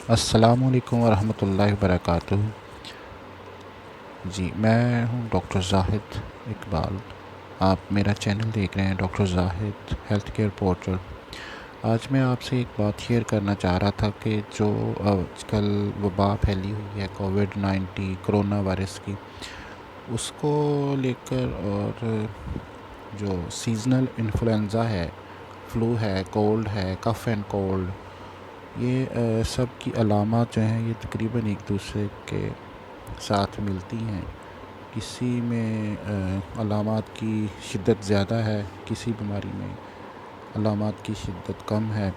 السلام علیکم ورحمۃ اللہ وبرکاتہ۔ جی میں ہوں ڈاکٹر زاہد اقبال۔ آپ میرا چینل دیکھ رہے ہیں ڈاکٹر زاہد ہیلتھ کیئر پورٹل۔ آج میں آپ سے ایک بات شیئر کرنا چاہ رہا تھا کہ جو آج کل وبا پھیلی ہوئی ہے کووڈ-19 کرونا وائرس کی، اس کو لے کر، اور جو سیزنل انفلوئنزا ہے، فلو ہے، کولڈ ہے، کف اینڈ کولڈ، یہ سب کی علامات جو ہیں یہ تقریباً ایک دوسرے کے ساتھ ملتی ہیں۔ کسی میں علامات کی شدت زیادہ ہے، کسی بیماری میں علامات کی شدت کم ہے،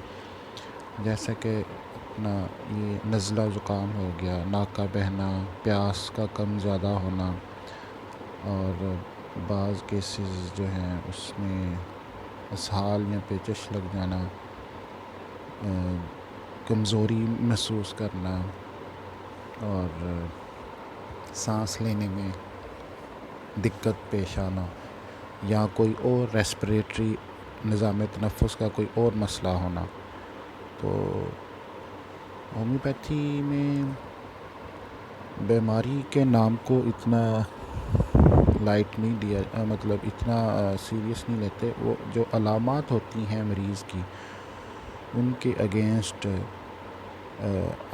جیسا کہ اپنا یہ نزلہ زکام ہو گیا، ناک کا بہنا، پیاس کا کم زیادہ ہونا، اور بعض کیسز جو ہیں اس میں اسہال یا پیچش لگ جانا، کمزوری محسوس کرنا، اور سانس لینے میں دقت پیش آنا، یا کوئی اور ریسپریٹری نظام تنفس کا کوئی اور مسئلہ ہونا۔ تو ہومیوپیتھی میں بیماری کے نام کو اتنا لائٹ نہیں لیا، مطلب اتنا سیریس نہیں لیتے۔ وہ جو علامات ہوتی ہیں مریض کی، ان کے اگینسٹ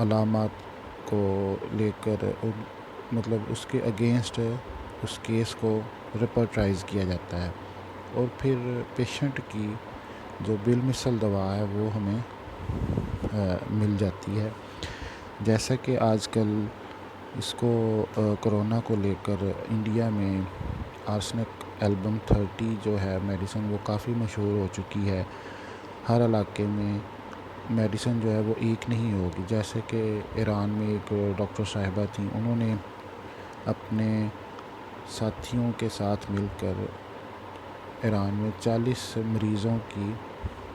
علامات کو لے کر مطلب اس کے اگینسٹ اس کیس کو ریپرٹائز کیا جاتا ہے، اور پھر پیشنٹ کی جو بالمثل دوا ہے وہ ہمیں مل جاتی ہے۔ جیسا کہ آج کل اس کو کرونا کو لے کر انڈیا میں آرسنک ایلبم 30 جو ہے میڈیسن، وہ کافی مشہور ہو چکی ہے۔ ہر علاقے میں میڈیسن جو ہے وہ ایک نہیں ہوگی۔ جیسے کہ ایران میں ایک ڈاکٹر صاحبہ تھیں، انہوں نے اپنے ساتھیوں کے ساتھ مل کر ایران میں 40 مریضوں کی،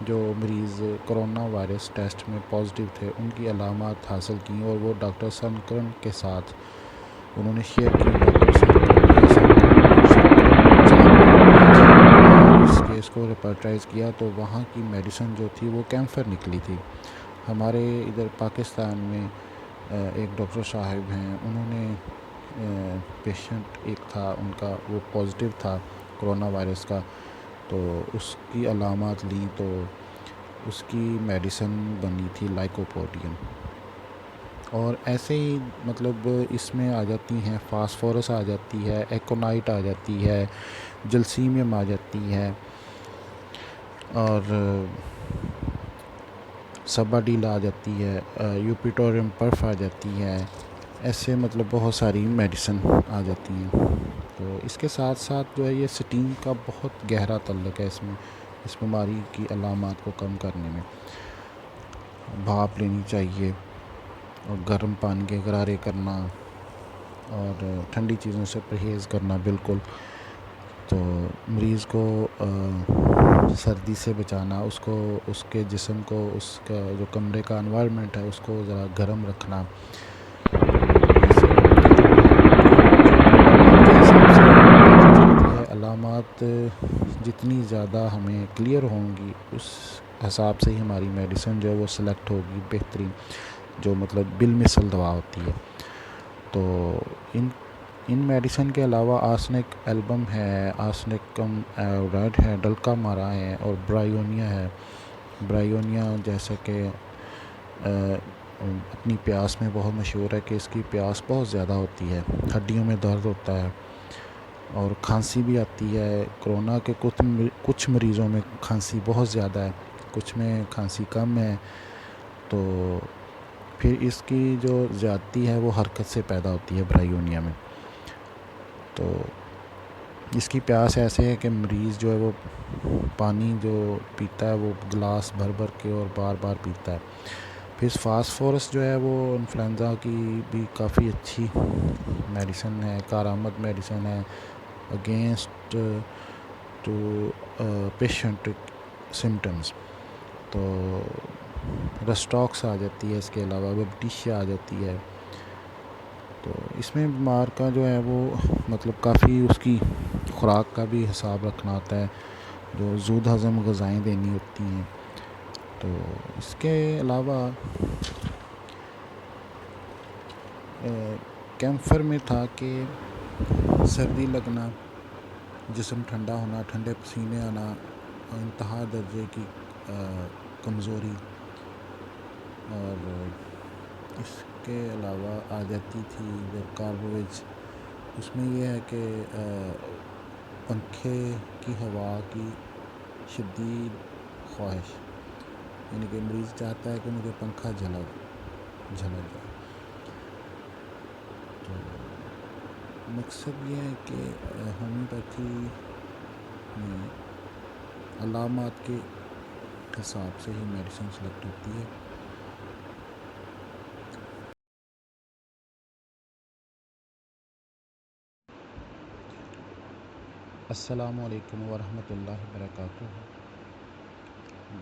جو مریض کرونا وائرس ٹیسٹ میں پازیٹیو تھے، ان کی علامات حاصل کیں، اور وہ ڈاکٹر سنکرن کے ساتھ انہوں نے شیئر کی۔ ڈاکٹر سنکرن صاحب نے اس کیس کو ریپرٹائز کیا، تو وہاں کی میڈیسن جو تھی وہ کیمفر نکلی تھی۔ ہمارے ادھر پاکستان میں ایک ڈاکٹر صاحب ہیں، انہوں نے پیشنٹ ایک تھا ان کا، وہ پازیٹیو تھا کرونا وائرس کا، تو اس کی علامات لی تو اس کی میڈیسن بنی تھی لائکوپوڈیم۔ اور ایسے ہی مطلب اس میں آ جاتی ہیں فاسفورس آ جاتی ہے، ایکونائٹ آ جاتی ہے، جلسیمیم آ جاتی ہے، اور سباڈیل آ جاتی ہے، یوپیٹوریم پرف آ جاتی ہے۔ ایسے مطلب بہت ساری میڈیسن آ جاتی ہیں۔ تو اس کے ساتھ ساتھ جو ہے یہ سٹیم کا بہت گہرا تعلق ہے اس بیماری کی علامات کو کم کرنے میں۔ بھاپ لینی چاہیے، اور گرم پانی کے غرارے کرنا، اور ٹھنڈی چیزوں سے پرہیز کرنا بالکل۔ تو مریض کو سردی سے بچانا، اس کو، اس کے جسم کو، اس کا جو کمرے کا انوائرمنٹ ہے اس کو ذرا گرم رکھنا۔ ایسے باقی جو علامات کے حساب سے ہی ہومیوپیتھی چلتی ہے۔ علامات جتنی زیادہ ہمیں کلیئر ہوں گی، اس حساب سے ہی ہماری میڈیسن جو ہے وہ سلیکٹ ہوگی بہترین، جو مطلب بالمثل دوا ہوتی ہے۔ تو ان میڈیسن کے علاوہ آرسنک ایلبم ہے، آرسنکم ایوریڈ ہے، ڈلکا مارا ہے، اور برائیونیا ہے۔ برائیونیا جیسا کہ اپنی پیاس میں بہت مشہور ہے کہ اس کی پیاس بہت زیادہ ہوتی ہے، ہڈیوں میں درد ہوتا ہے، اور کھانسی بھی آتی ہے۔ کرونا کے کچھ مریضوں میں کھانسی بہت زیادہ ہے، کچھ میں کھانسی کم ہے۔ تو پھر اس کی جو زیادتی ہے وہ حرکت سے پیدا ہوتی ہے برائیونیا میں۔ تو اس کی پیاس ایسے ہے کہ مریض جو ہے وہ پانی جو پیتا ہے وہ گلاس بھر بھر کے اور بار بار پیتا ہے۔ پھر فاسفورس جو ہے وہ انفلوئنزا کی بھی کافی اچھی میڈیسن ہے، کارآمد میڈیسن ہے اگینسٹ ٹو پیشنٹ سمٹمز۔ تو رسٹاکس آ جاتی ہے، اس کے علاوہ ویبٹیشیا آ جاتی ہے۔ تو اس میں بیمار کا جو ہے وہ مطلب کافی اس کی خوراک کا بھی حساب رکھنا ہوتا ہے، جو زود ہضم غذائیں دینی ہوتی ہیں۔ تو اس کے علاوہ کیمفر میں تھا کہ سردی لگنا، جسم ٹھنڈا ہونا، ٹھنڈے پسینے آنا، انتہا درجے کی کمزوری، اور اس کے علاوہ آ جاتی تھی جو کاربویج، اس میں یہ ہے کہ پنکھے کی ہوا کی شدید خواہش، یعنی کہ مریض چاہتا ہے کہ مجھے پنکھا جھلا جائے۔ تو مقصد یہ ہے کہ ہومیوپیتھی میں علامات کے حساب سے ہی میڈیسن سلیکٹ ہوتی ہے۔ السلام علیکم ورحمۃ اللہ وبرکاتہ۔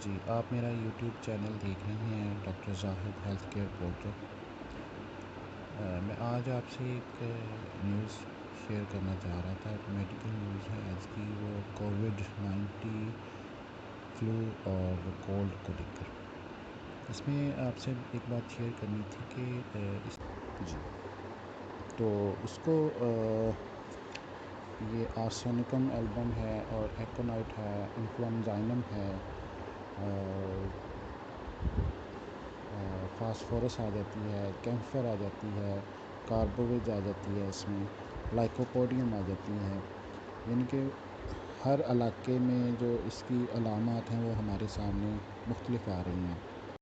جی، آپ میرا یوٹیوب چینل دیکھ رہے ہیں ڈاکٹر زاہد ہیلتھ کیئر پورٹل۔ میں آج آپ سے ایک نیوز شیئر کرنا چاہ رہا تھا، میڈیکل نیوز ہے آج کی، وہ کووڈ-19 فلو اور کولڈ کو لے کر۔ اس میں آپ سے ایک بات شیئر کرنی تھی کہ جی، تو اس کو یہ آرسینکم ایلبم ہے اور ایکونائٹ ہے، انفلامزائنم ہے، اور فاسفورس آ جاتی ہے، کیمفر آ جاتی ہے، کاربویج آ جاتی ہے، اس میں لائکوپوڈیم آ جاتی ہے، یعنی کہ ہر علاقے میں جو اس کی علامات ہیں وہ ہمارے سامنے مختلف آ رہی ہیں۔